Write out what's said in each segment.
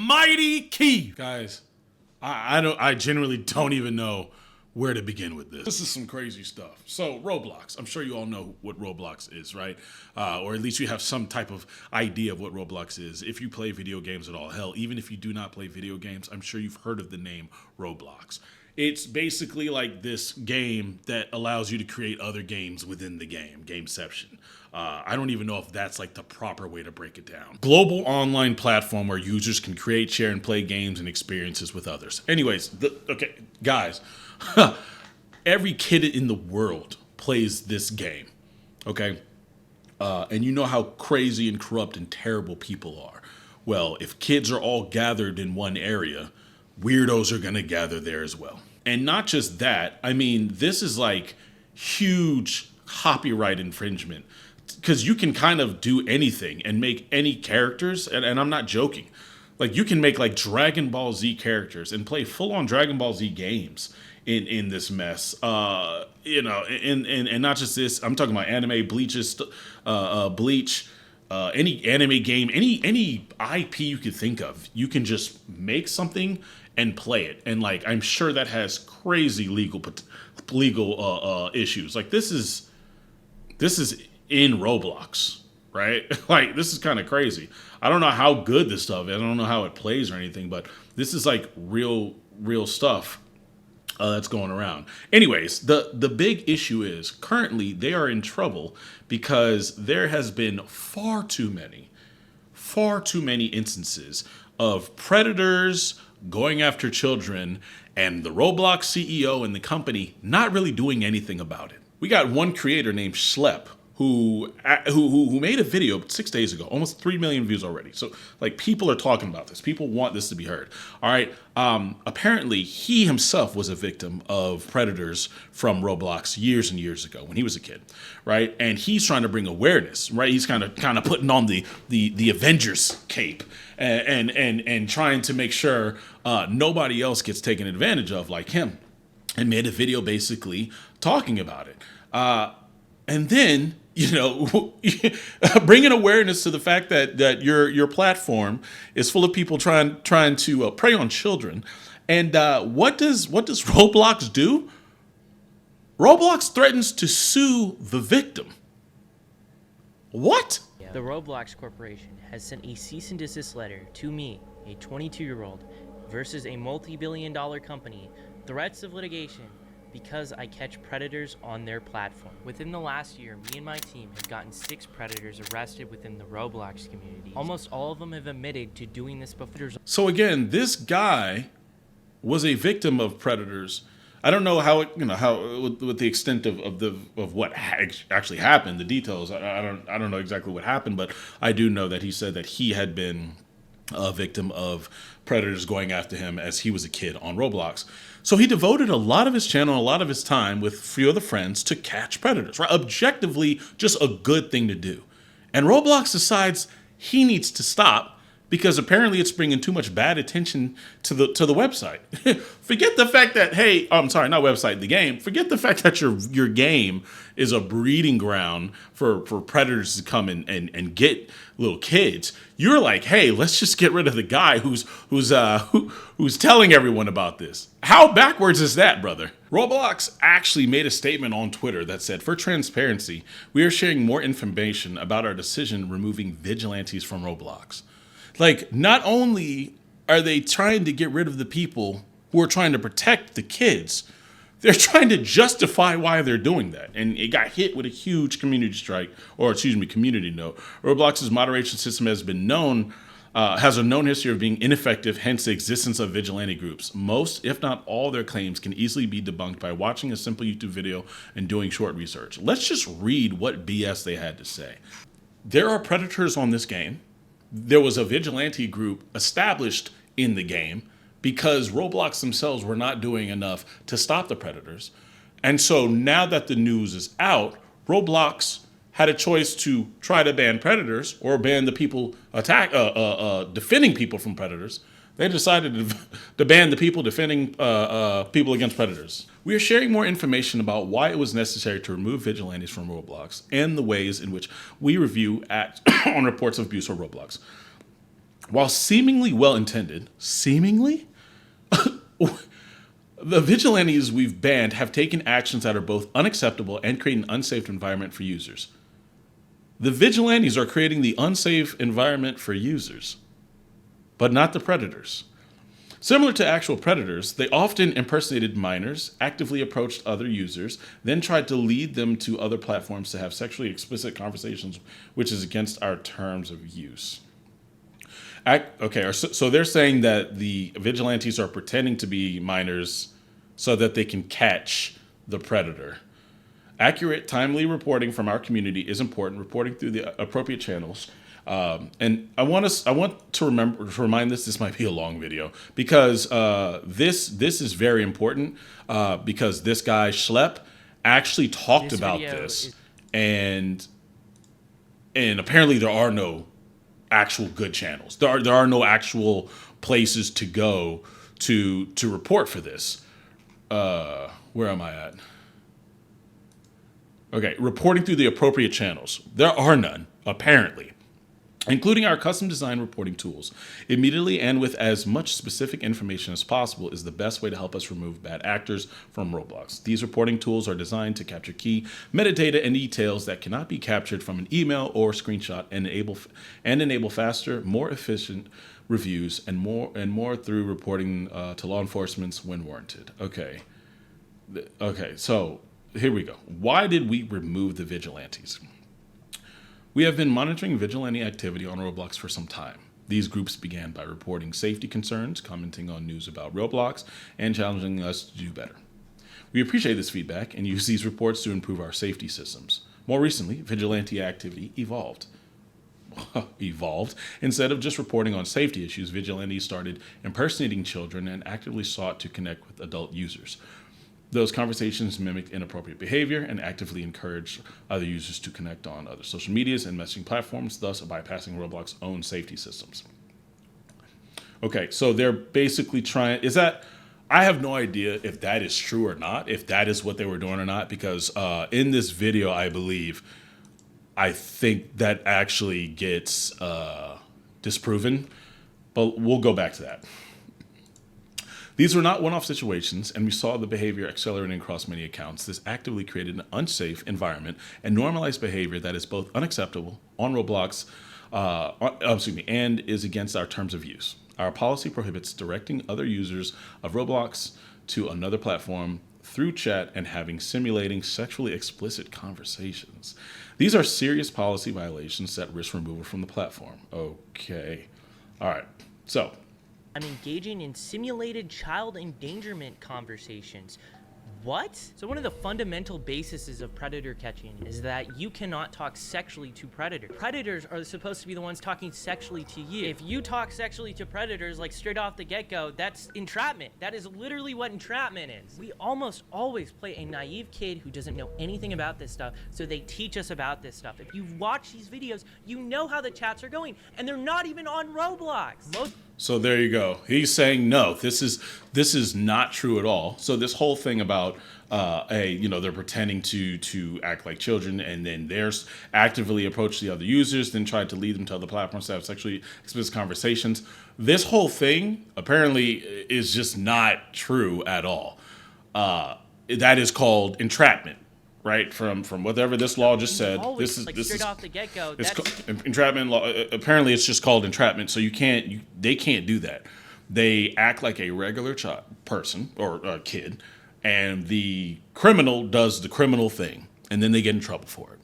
mighty key. Guys, I generally don't even know where to begin with this. This is some crazy stuff. So Roblox, I'm sure you all know what Roblox is, right? Or at least you have some type of idea of what Roblox is. If you play video games at all, hell, even if you do not play video games, I'm sure you've heard of the name Roblox. It's basically like this game that allows you to create other games within the game, gameception. I don't even know if that's like the proper way to break it down. Global online platform where users can create, share, and play games and experiences with others. Anyways, okay, guys, every kid in the world plays this game, okay? And you know how crazy and corrupt and terrible people are. Well, if kids are all gathered in one area, weirdos are gonna gather there as well. And not just that, I mean, this is like huge copyright infringement because you can kind of do anything and make any characters, and I'm not joking. Like you can make like Dragon Ball Z characters and play full-on Dragon Ball Z games in this mess. You know, and not just this, I'm talking about anime, Bleach, any anime game, any IP you could think of, you can just make something and play it. And like, I'm sure that has crazy legal issues. Like this is in Roblox, right? Like this is kind of crazy. I don't know how good this stuff is. I don't know how it plays or anything, but this is like real stuff that's going around. Anyways, the big issue is currently they are in trouble because there has been far too many instances of predators going after children and the Roblox CEO and the company not really doing anything about it. We got one creator named Schlep who made a video 6 days ago, almost 3 million views already. So like people are talking about this. People want this to be heard. All right. Apparently he himself was a victim of predators from Roblox years and years ago when he was a kid. Right. And he's trying to bring awareness. Right. He's kind of putting on the Avengers cape and trying to make sure nobody else gets taken advantage of like him, and made a video basically talking about it. And then, you know, bringing awareness to the fact that your platform is full of people trying to prey on children. And what does Roblox do? Roblox threatens to sue the victim. What? The Roblox Corporation has sent a cease and desist letter to me, a 22-year-old, versus a multi-billion-dollar company, threats of litigation, because I catch predators on their platform. Within the last year, me and my team have gotten 6 predators arrested within the Roblox community. Almost all of them have admitted to doing this before. So again, this guy was a victim of predators. I don't know how with the extent of what actually happened, the details. I don't know exactly what happened, but I do know that he said that he had been a victim of predators going after him as he was a kid on Roblox. So he devoted a lot of his channel, a lot of his time with a few other friends to catch predators, right? Objectively, just a good thing to do. And Roblox decides he needs to stop because apparently it's bringing too much bad attention to the website. Forget the fact that, hey, I'm sorry, not website, the game. Forget the fact that your game is a breeding ground for predators to come and get little kids. You're like, hey, let's just get rid of the guy who's telling everyone about this. How backwards is that, brother? Roblox actually made a statement on Twitter that said, for transparency, we are sharing more information about our decision removing vigilantes from Roblox. Like, not only are they trying to get rid of the people who are trying to protect the kids, they're trying to justify why they're doing that. And it got hit with a huge community note. Roblox's moderation system has been has a known history of being ineffective, hence the existence of vigilante groups. Most, if not all, their claims can easily be debunked by watching a simple YouTube video and doing short research. Let's just read what BS they had to say. There are predators on this game. There was a vigilante group established in the game because Roblox themselves were not doing enough to stop the predators. And so now that the news is out, Roblox had a choice to try to ban predators or ban the people defending people from predators. They decided to ban the people defending people against predators. We are sharing more information about why it was necessary to remove vigilantes from Roblox and the ways in which we review act on reports of abuse on Roblox. While seemingly well-intended, the vigilantes we've banned have taken actions that are both unacceptable and create an unsafe environment for users. The vigilantes are creating the unsafe environment for users, but not the predators. Similar to actual predators, they often impersonated minors, actively approached other users, then tried to lead them to other platforms to have sexually explicit conversations, which is against our terms of use. So they're saying that the vigilantes are pretending to be minors so that they can catch the predator. Accurate, timely reporting from our community is important. Reporting through the appropriate channels. And I want to remind this might be a long video because this is very important because this guy Schlepp actually talked This about video this, is- and apparently there are no actual good channels. There are no actual places to go to report for this. Where am I at? Okay, reporting through the appropriate channels. There are none, apparently, including our custom design reporting tools. Immediately and with as much specific information as possible is the best way to help us remove bad actors from Roblox. These reporting tools are designed to capture key metadata and details that cannot be captured from an email or screenshot and enable faster, more efficient reviews and more through reporting to law enforcement when warranted. Okay, so here we go. Why did we remove the vigilantes? We have been monitoring vigilante activity on Roblox for some time. These groups began by reporting safety concerns, commenting on news about Roblox, and challenging us to do better. We appreciate this feedback and use these reports to improve our safety systems. More recently, vigilante activity evolved. Instead of just reporting on safety issues, vigilantes started impersonating children and actively sought to connect with adult users. Those conversations mimicked inappropriate behavior and actively encouraged other users to connect on other social medias and messaging platforms, thus bypassing Roblox's own safety systems. Okay, so they're basically trying... I have no idea if that is true or not, if that is what they were doing or not, because in this video, I think that actually gets disproven, but we'll go back to that. These were not one-off situations, and we saw the behavior accelerating across many accounts. This actively created an unsafe environment and normalized behavior that is both unacceptable on Roblox, and is against our terms of use. Our policy prohibits directing other users of Roblox to another platform through chat and simulating sexually explicit conversations. These are serious policy violations that risk removal from the platform. Okay. All right. So... I'm engaging in simulated child endangerment conversations. What? So one of the fundamental bases of predator catching is that you cannot talk sexually to predators. Predators are supposed to be the ones talking sexually to you. If you talk sexually to predators, like straight off the get-go, that's entrapment. That is literally what entrapment is. We almost always play a naive kid who doesn't know anything about this stuff, so they teach us about this stuff. If you watch these videos, you know how the chats are going, and they're not even on Roblox. So there you go. He's saying no. This is not true at all. So this whole thing about they're pretending to act like children, and then they're actively approach the other users, then try to lead them to other platforms to have sexually explicit conversations. This whole thing apparently is just not true at all. That is called entrapment. Right, from whatever this law just said, Always, straight off the get-go. Entrapment law. Apparently, it's just called entrapment. So they can't do that. They act like a regular person or a kid, and the criminal does the criminal thing, and then they get in trouble for it.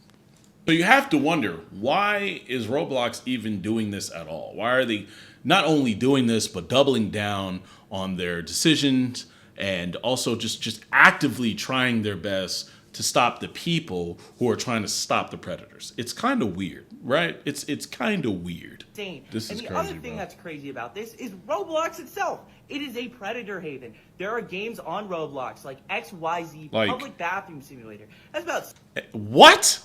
So you have to wonder, why is Roblox even doing this at all? Why are they not only doing this but doubling down on their decisions and also just actively trying their best to stop the people who are trying to stop the predators? It's kind of weird, right? It's kind of weird. Insane. This is and the crazy, other thing bro. that's crazy about this is Roblox itself. It is a predator haven. There are games on Roblox like XYZ Public Bathroom Simulator. That's about what?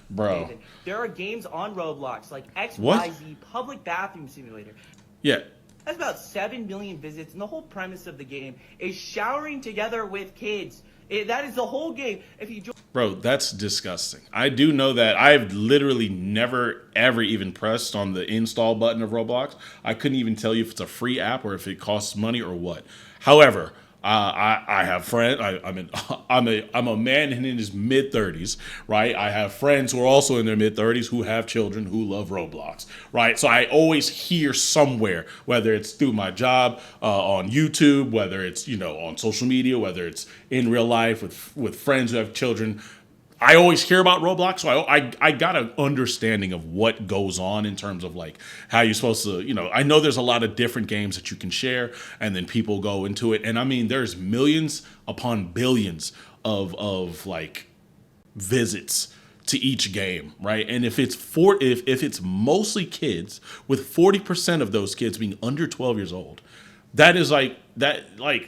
Bro. haven. There are games on Roblox like XYZ What? Public Bathroom Simulator. Yeah. That's about 7 million visits, and the whole premise of the game is showering together with kids. That is the whole game. If you join Bro, that's disgusting. I do know that. I've literally never, ever even pressed on the install button of Roblox. I couldn't even tell you if it's a free app or if it costs money or what. However, I have friends. I'm a man in his mid-30s, right? I have friends who are also in their mid-30s who have children who love Roblox, right? So I always hear somewhere, whether it's through my job on YouTube, whether it's on social media, whether it's in real life with friends who have children. I always hear about Roblox, so I got an understanding of what goes on in terms of like how you're supposed to, I know there's a lot of different games that you can share and then people go into it. And I mean, there's millions upon billions of like visits to each game, right? And if it's if it's mostly kids, with 40% of those kids being under 12 years old, that is like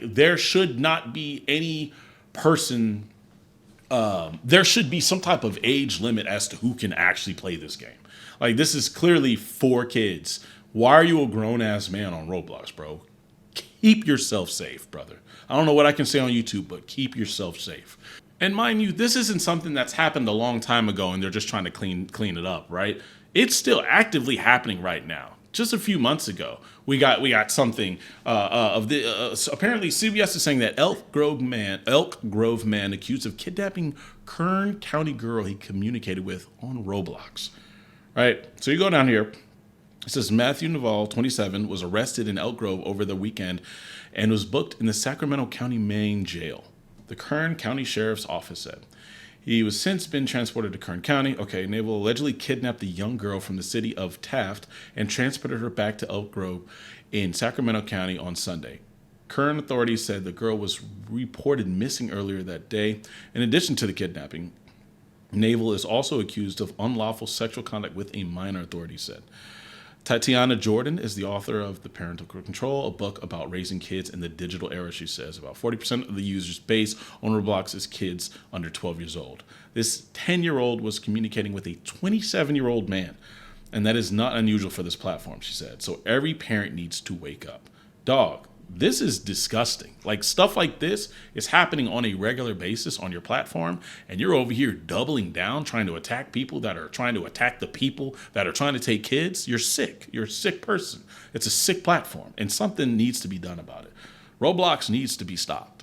there should not be any person. There should be some type of age limit as to who can actually play this game. Like, this is clearly for kids. Why are you a grown ass man on Roblox, bro? Keep yourself safe, brother. I don't know what I can say on YouTube, but keep yourself safe. And mind you, this isn't something that's happened a long time ago and they're just trying to clean it up, right? It's still actively happening right now. Just a few months ago, we got something of the apparently CBS is saying that Elk Grove man accused of kidnapping Kern County girl he communicated with on Roblox. Right, so you go down here. It says Matthew Naval, 27, was arrested in Elk Grove over the weekend and was booked in the Sacramento County main jail. The Kern County Sheriff's Office said. He was since been transported to Kern County. Okay, Naval allegedly kidnapped the young girl from the city of Taft and transported her back to Elk Grove in Sacramento County on Sunday. Kern authorities said the girl was reported missing earlier that day. In addition to the kidnapping, Naval is also accused of unlawful sexual conduct with a minor, authorities said. Tatiana Jordan is the author of The Parental Control, a book about raising kids in the digital era, she says. About 40% of the users base on Roblox is kids under 12 years old. This 10-year-old was communicating with a 27-year-old man, and that is not unusual for this platform, she said. So every parent needs to wake up. Dog, this is disgusting. Like, stuff like this is happening on a regular basis on your platform, and you're over here doubling down, trying to attack people that are trying to attack the people that are trying to take kids. You're sick. You're a sick person. It's a sick platform, and something needs to be done about it. Roblox needs to be stopped.